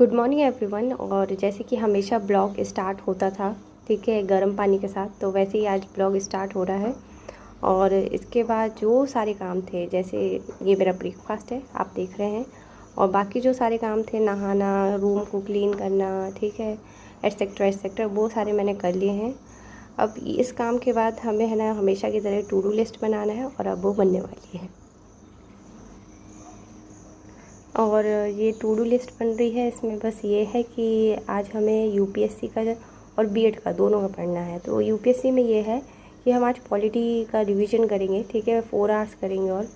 Good morning everyone. और जैसे कि हमेशा ब्लॉग स्टार्ट होता था, ठीक है, गर्म पानी के साथ, तो वैसे ही आज ब्लॉग स्टार्ट हो रहा है। और इसके बाद जो सारे काम थे, जैसे ये मेरा ब्रेकफास्ट है आप देख रहे हैं, और बाकी जो सारे काम थे, नहाना, रूम को क्लीन करना, ठीक है, एटसेट्रा एटसेट्रा, वो सारे मैंने कर लिए हैं। अब इस काम के बाद हमें है ना हमेशा की तरह टू डू लिस्ट बनाना है, और अब वो बनने वाली है। और ये टू डू लिस्ट बन रही है, इसमें बस ये है कि आज हमें यूपीएससी का और बीएड का दोनों का पढ़ना है। तो यूपीएससी में ये है कि हम आज पॉलिटी का रिवीजन करेंगे, ठीक है, 4 आवर्स करेंगे।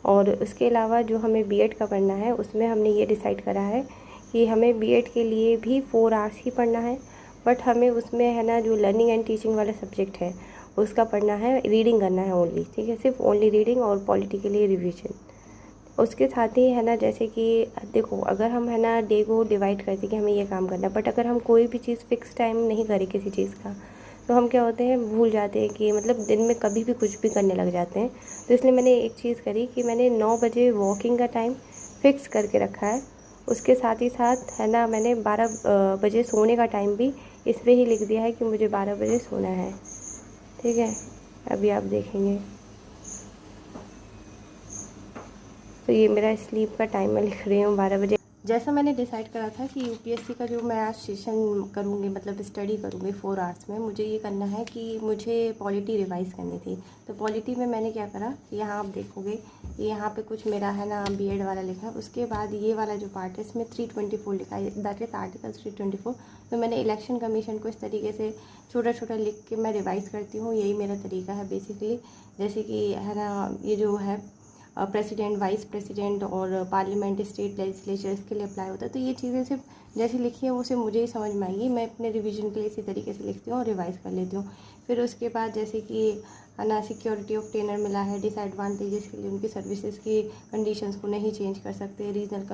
और उसके अलावा जो हमें बीएड का पढ़ना है, उसमें हमने ये डिसाइड करा है कि हमें बीएड के लिए भी 4 आवर्स ही पढ़ना है, बट हमें उसमें है ना जो लर्निंग एंड टीचिंग वाला सब्जेक्ट है उसका पढ़ना है, रीडिंग करना है ओनली, ठीक है, सिर्फ ओनली रीडिंग और पॉलिटी के लिए रिवीजन। उसके साथ ही है ना, जैसे कि देखो, अगर हम है ना डे को डिवाइड करते कि हमें ये काम करना है, बट अगर हम कोई भी चीज़ फ़िक्स टाइम नहीं करें किसी चीज़ का, तो हम क्या होते हैं, भूल जाते हैं कि मतलब दिन में कभी भी कुछ भी करने लग जाते हैं। तो इसलिए मैंने एक चीज़ करी कि मैंने 9 बजे वॉकिंग का टाइम फ़िक्स करके रखा है। उसके साथ ही साथ है ना मैंने 12 बजे सोने का टाइम भी इस पर ही लिख दिया है कि मुझे 12 बजे सोना है, ठीक है। अभी आप देखेंगे तो ये मेरा स्लीप का टाइम मैं लिख रही हूँ 12 बजे। जैसा मैंने डिसाइड करा था कि यूपीएससी का जो मैं आज सेशन करूँगी, मतलब स्टडी करूँगी 4 आवर्स में, मुझे ये करना है कि मुझे पॉलिटी रिवाइज़ करनी थी। तो पॉलिटी में मैंने क्या करा, यहाँ आप देखोगे यहाँ पे कुछ मेरा है ना बीएड वाला लिखा है। उसके बाद ये वाला जो पार्ट है इसमें 324 लिखा है, दैट इज़ आर्टिकल 324। तो मैंने इलेक्शन कमीशन को इस तरीके से छोटा छोटा लिख के मैं रिवाइज़ करती हूँ, यही मेरा तरीका है बेसिकली। जैसे कि है ना ये जो है प्रेसिडेंट, वाइस प्रेसिडेंट और पार्लियामेंट, स्टेट लेजिस्लेचर, इसके लिए अप्लाई होता है। तो ये चीज़ें सिर्फ जैसे लिखी है वो सिर्फ मुझे ही समझ में आएंगी, मैं अपने रिवीजन के लिए इसी तरीके से लिखती हूँ और रिवाइज़ कर लेती हूँ। फिर उसके बाद जैसे कि है ना सिक्योरिटी ऑफ टेनर मिला है, डिसएडवांटेजेस के लिए उनकी सर्विसेज की कंडीशंस को नहीं चेंज कर सकते। रीजनल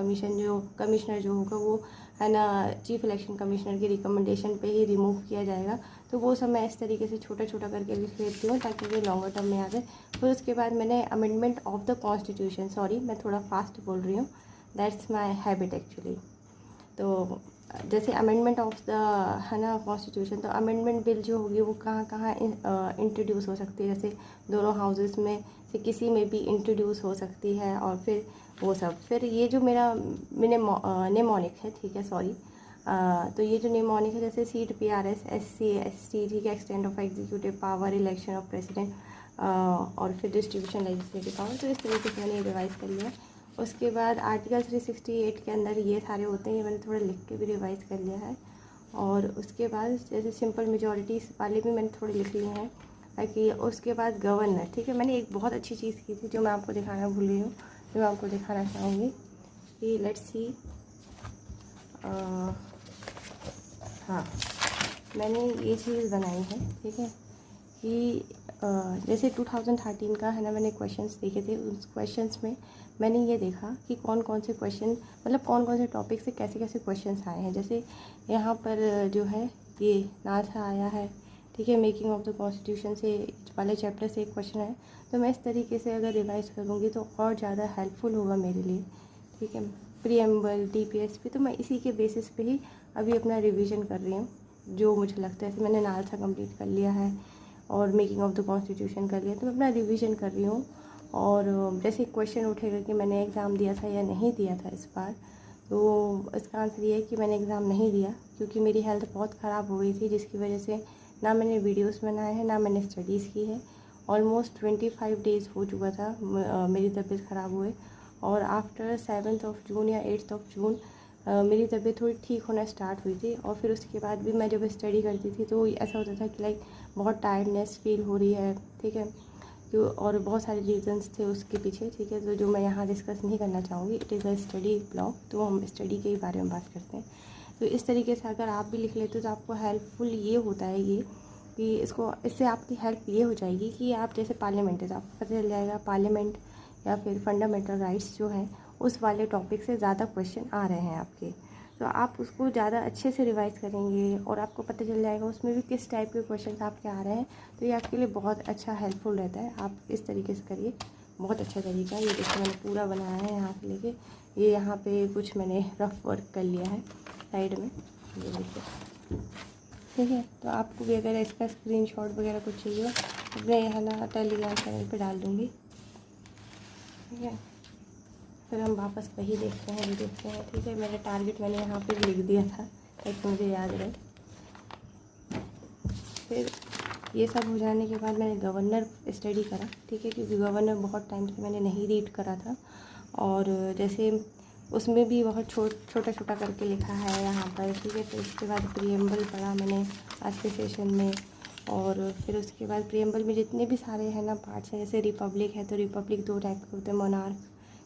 कमिश्नर जो होगा वो है ना चीफ इलेक्शन कमिश्नर की रिकमेंडेशन पे ही रिमूव किया जाएगा। तो वो सब मैं इस तरीके से छोटा छोटा करके लिख लेती हूँ ताकि ये लॉन्गर टर्म में आ जाए। फिर उसके बाद मैंने amendment of the constitution, sorry मैं थोड़ा फास्ट बोल रही हूँ, दैट्स माई हैबिट एक्चुअली। तो जैसे अमेंडमेंट ऑफ द है ना कॉन्स्टिट्यूशन, तो अमेंडमेंट बिल जो होगी वो कहाँ कहाँ इंट्रोड्यूस हो सकती है, जैसे दोनों हाउसेस में से किसी में भी इंट्रोड्यूस हो सकती है। और फिर वो सब, फिर ये जो मेरा नेमोनिक है, ठीक है, सॉरी, तो ये जो नेमोनिक है, जैसे सीट पीआरएस, एससी एसटी, ठीक है, extend of executive power, election of president, और फिर डिस्ट्रीब्यूशन लेजिस्लेटिव पावर, तो इस तरीके से मैंने रिवाइज़ कर लिया। उसके बाद आर्टिकल 368 के अंदर ये सारे होते हैं, ये मैंने थोड़ा लिख के भी रिवाइज़ कर लिया है। और उसके बाद जैसे सिंपल मेजॉरिटी वाले भी मैंने थोड़े लिख लिए हैं, ताकि उसके बाद गवर्नर, ठीक है, मैंने एक बहुत अच्छी चीज़ की थी जो मैं आपको दिखाना भूल गई हूँ, जो मैं आपको दिखाना चाहूँगी कि लेट्स सी। हाँ, मैंने ये चीज़ बनाई है, ठीक है, कि जैसे 2013 का है ना मैंने क्वेश्चंस देखे थे, उस क्वेश्चंस में मैंने ये देखा कि कौन कौन से क्वेश्चन, मतलब कौन कौन से टॉपिक से कैसे कैसे क्वेश्चंस आए हैं। जैसे यहाँ पर जो है ये नासा आया है, ठीक है, मेकिंग ऑफ द कॉन्स्टिट्यूशन से वाले चैप्टर से एक क्वेश्चन है। तो मैं इस तरीके से अगर रिवाइज़ करूँगी तो और ज़्यादा हेल्पफुल होगा मेरे लिए, ठीक है। प्रीएम्बल, डीपीएसपी, तो मैं इसी के बेसिस पे ही अभी अपना रिवीजन कर रही हूँ, जो मुझे लगता है। मैंने नालसा कंप्लीट कर लिया है और मेकिंग ऑफ द कॉन्स्टिट्यूशन कर लिया, तो मैं अपना रिवीजन कर रही हूँ। और जैसे क्वेश्चन उठेगा कि मैंने एग्ज़ाम दिया था या नहीं दिया था इस बार, तो इसका आंसर ये है कि मैंने एग्ज़ाम नहीं दिया, क्योंकि मेरी हेल्थ बहुत ख़राब हो गई थी, जिसकी वजह से ना मैंने वीडियोस बनाए हैं ना मैंने स्टडीज़ की है। ऑलमोस्ट 25 डेज़ हो चुका था मेरी तबीयत ख़राब हुए। और आफ्टर 7 जून या 8 जून मेरी तबीयत थोड़ी ठीक होना स्टार्ट हुई थी। और फिर उसके बाद भी मैं जब स्टडी करती थी तो ऐसा होता था कि लाइक बहुत टायर्डनेस फील हो रही है, ठीक है, तो और बहुत सारे रीजंस थे उसके पीछे, ठीक है, तो जो मैं यहाँ डिस्कस नहीं करना चाहूँगी। It is a study blog, तो हम स्टडी के ही बारे में बात करते हैं। तो इस तरीके से अगर आप भी लिख लेते हो तो आपको हेल्पफुल ये होता है ये कि इससे आपकी हेल्प ये हो जाएगी कि आप जैसे पार्लियामेंट है तो आपको पता चल जाएगा पार्लियामेंट या फिर फंडामेंटल राइट्स जो हैं उस वाले टॉपिक से ज़्यादा क्वेश्चन आ रहे हैं आपके, तो आप उसको ज़्यादा अच्छे से रिवाइज़ करेंगे और आपको पता चल जाएगा उसमें भी किस टाइप के क्वेश्चन आपके आ रहे हैं। तो ये आपके लिए बहुत अच्छा हेल्पफुल रहता है, आप इस तरीके से करिए, बहुत अच्छा तरीका है। ये देखिए मैंने पूरा बनाया है यहाँ से लेके ये यहाँ पे कुछ मैंने रफ वर्क कर लिया है, साइड में, ये देखिए, ठीक है। तो आपको भी अगर इसका स्क्रीनशॉट वगैरह कुछ चाहिए हो, अपने है ना टेलीग्राम चैनल पे डाल दूँगी, ठीक है। फिर हम वापस वही देखते हैं, ठीक है। मेरा टारगेट मैंने यहाँ पे लिख दिया था ताकि मुझे याद रहे। फिर ये सब हो जाने के बाद मैंने गवर्नर स्टडी करा, ठीक है, क्योंकि गवर्नर बहुत टाइम से मैंने नहीं रीड करा था। और जैसे उसमें भी बहुत छोटा छोटा करके लिखा है यहाँ पर, ठीक है। तो उसके बाद प्रीएम्बल पढ़ा मैंने आज के सेशन में। और फिर उसके बाद प्रीएम्बल में जितने भी सारे हैं ना पार्ट्स हैं, जैसे रिपब्लिक है तो रिपब्लिक 2 टाइप के होते हैं, मोनार्क,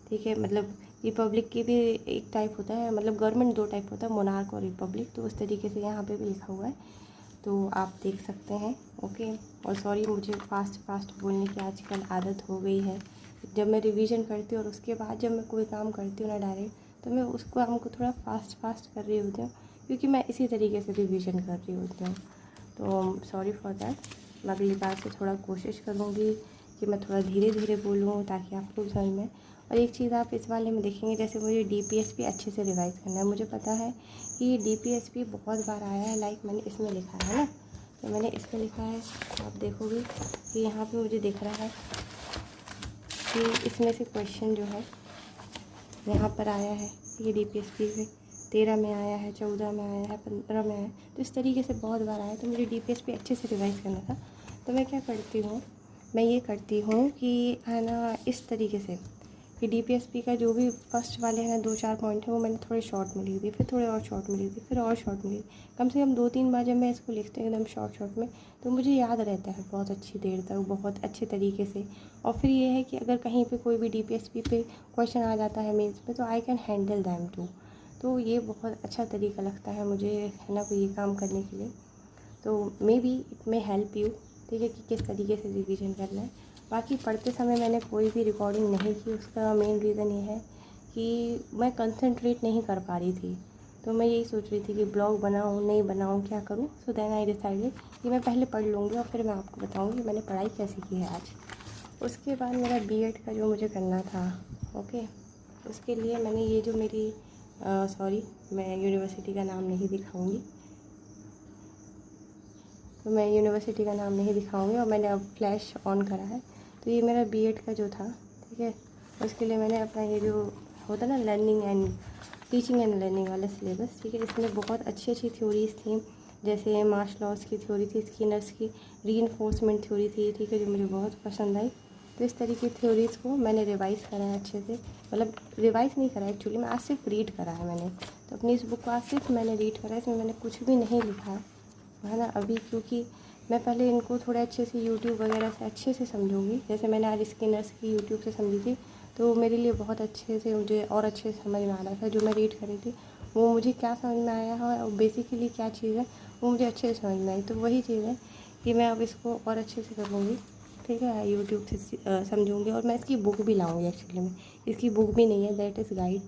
ठीक है। मतलब रिपब्लिक की भी एक टाइप होता है, मतलब गवर्नमेंट 2 टाइप होता है, मोनार्क और रिपब्लिक। तो उस तरीके से यहाँ पे भी लिखा हुआ है, तो आप देख सकते हैं, ओके। और सॉरी, मुझे फास्ट बोलने की आजकल आदत हो गई है। जब मैं रिवीजन करती हूँ और उसके बाद जब मैं कोई काम करती हूँ ना डायरेक्ट, तो मैं उस काम को थोड़ा फास्ट कर रही होती हूँ, क्योंकि मैं इसी तरीके से रिवीजन कर रही होती हूँ। तो सॉरी फॉर दैट। मैं अगली बार से थोड़ा कोशिश करूँगी कि मैं थोड़ा धीरे धीरे बोलूँ ताकि आपको समझ में। और एक चीज़ आप इस वाले में देखेंगे, जैसे मुझे DPSP अच्छे से रिवाइज़ करना है। मुझे पता है कि DPSP बहुत बार आया है, लाइक मैंने इसमें लिखा है ना, तो मैंने इसमें लिखा है, आप देखोगे कि यहाँ पे मुझे दिख रहा है कि इसमें से क्वेश्चन जो है यहाँ पर आया है, ये DPSP में 13 में आया है, 14 में आया है, 15 में आया है। तो इस तरीके से बहुत बार आया, तो मुझे DPSP अच्छे से रिवाइज़ करना था। तो मैं क्या करती हूँ, मैं ये करती हूँ कि है ना इस तरीके से कि DPSP का जो भी फर्स्ट वाले हैं 2-4 पॉइंट हैं, वो मैंने थोड़े शॉर्ट में लिख दिए, फिर थोड़े और शॉर्ट में लिख दिए, फिर और शॉर्ट में लिख दिए। कम से कम 2-3 बार जब मैं इसको लिखती हूँ एकदम शॉर्ट में, तो मुझे याद रहता है बहुत अच्छी देर तक, बहुत अच्छे तरीके से। और फिर ये है कि अगर कहीं पे कोई भी DPSP पे क्वेश्चन आ जाता है मेंस में, तो I can handle them too. तो ये बहुत अच्छा तरीका लगता है मुझे, है ना, कोई ये काम करने के लिए। तो may be it may help you, ठीक है, कि किस तरीके से रिवीजन करना है। बाकी पढ़ते समय मैंने कोई भी रिकॉर्डिंग नहीं की, उसका मेन रीज़न ये है कि मैं कंसंट्रेट नहीं कर पा रही थी। तो मैं यही सोच रही थी कि ब्लॉग बनाऊँ नहीं बनाऊँ, क्या करूँ। सो देन आई डिसाइडेड कि मैं पहले पढ़ लूँगी और फिर मैं आपको बताऊँगी मैंने पढ़ाई कैसे की है आज। उसके बाद मेरा BEd का जो मुझे करना था, ओके, उसके लिए मैंने ये जो मेरी सॉरी, मैं यूनिवर्सिटी का नाम नहीं दिखाऊंगी, तो मैं यूनिवर्सिटी का नाम नहीं दिखाऊंगी। और मैंने अब फ्लैश ऑन करा है, तो ये मेरा BEd का जो था, ठीक है, उसके लिए मैंने अपना ये जो होता ना learning and teaching and learning वाला सिलेबस, ठीक है, इसमें बहुत अच्छी अच्छी थ्योरीज थी। जैसे मार्शलॉस की थ्योरी थी, स्किनर्स की रीइंफोर्समेंट थ्योरी थी, ठीक है, जो मुझे बहुत पसंद आई। तो इस तरीके की थ्योरीज़ को मैंने रिवाइज़ करा है अच्छे से, मतलब रिवाइज़ नहीं करा एक्चुअली, मैं आज सिर्फ रीड करा है मैंने। तो अपनी इस बुक को आज सिर्फ मैंने रीड करा है, इसमें मैंने कुछ भी नहीं लिखा है ना अभी, क्योंकि मैं पहले इनको थोड़े अच्छे से यूट्यूब वगैरह से अच्छे से समझूंगी। जैसे मैंने आज स्किनर्स की यूट्यूब से समझी थी, तो मेरे लिए बहुत अच्छे से, मुझे और अच्छे से समझ में आ रहा था। जो मैं रीड करी थी वो मुझे क्या समझ में आया है और बेसिकली क्या चीज़ है वो मुझे अच्छे से समझ में आई। तो वही चीज़ है कि मैं अब इसको और अच्छे से करूँगी, ठीक है, यूट्यूब से समझूंगी। और मैं इसकी बुक भी लाऊंगी, एक्चुअली में इसकी बुक भी नहीं है, दैट इज़ गाइड,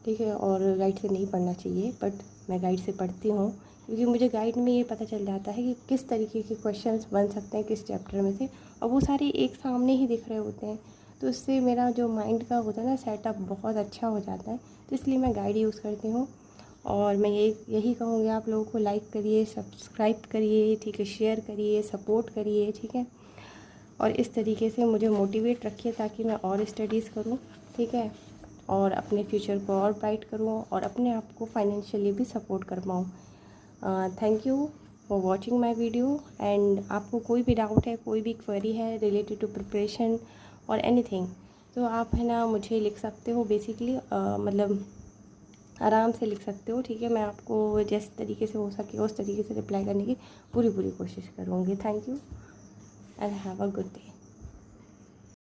ठीक है। और गाइड से नहीं पढ़ना चाहिए, बट मैं गाइड से पढ़ती हूँ, क्योंकि मुझे गाइड में ये पता चल जाता है कि किस तरीके के क्वेश्चंस बन सकते हैं किस चैप्टर में से, और वो सारे एक सामने ही दिख रहे होते हैं। तो इससे मेरा जो माइंड का होता है ना सेटअप बहुत अच्छा हो जाता है। तो इसलिए मैं गाइड यूज़ करती हूँ। और मैं यही कहूँगी, आप लोगों को लाइक करिए, सब्सक्राइब करिए, ठीक है, शेयर करिए, सपोर्ट करिए, ठीक है। और इस तरीके से मुझे मोटिवेट रखिए ताकि मैं और स्टडीज़ करूँ, ठीक है, और अपने फ्यूचर को और ब्राइट करूँ और अपने आप को फाइनेंशियली भी सपोर्ट कर पाऊँ। Thank you for watching my video. And आपको कोई भी डाउट है, कोई भी क्वेरी है रिलेटेड टू प्रिपरेशन और एनीथिंग, तो आप है ना मुझे लिख सकते हो। बेसिकली मतलब आराम से लिख सकते हो, ठीक है। मैं आपको जिस तरीके से हो सके उस तरीके से रिप्लाई करने की पूरी कोशिश करूँगी। Thank you and have a good day.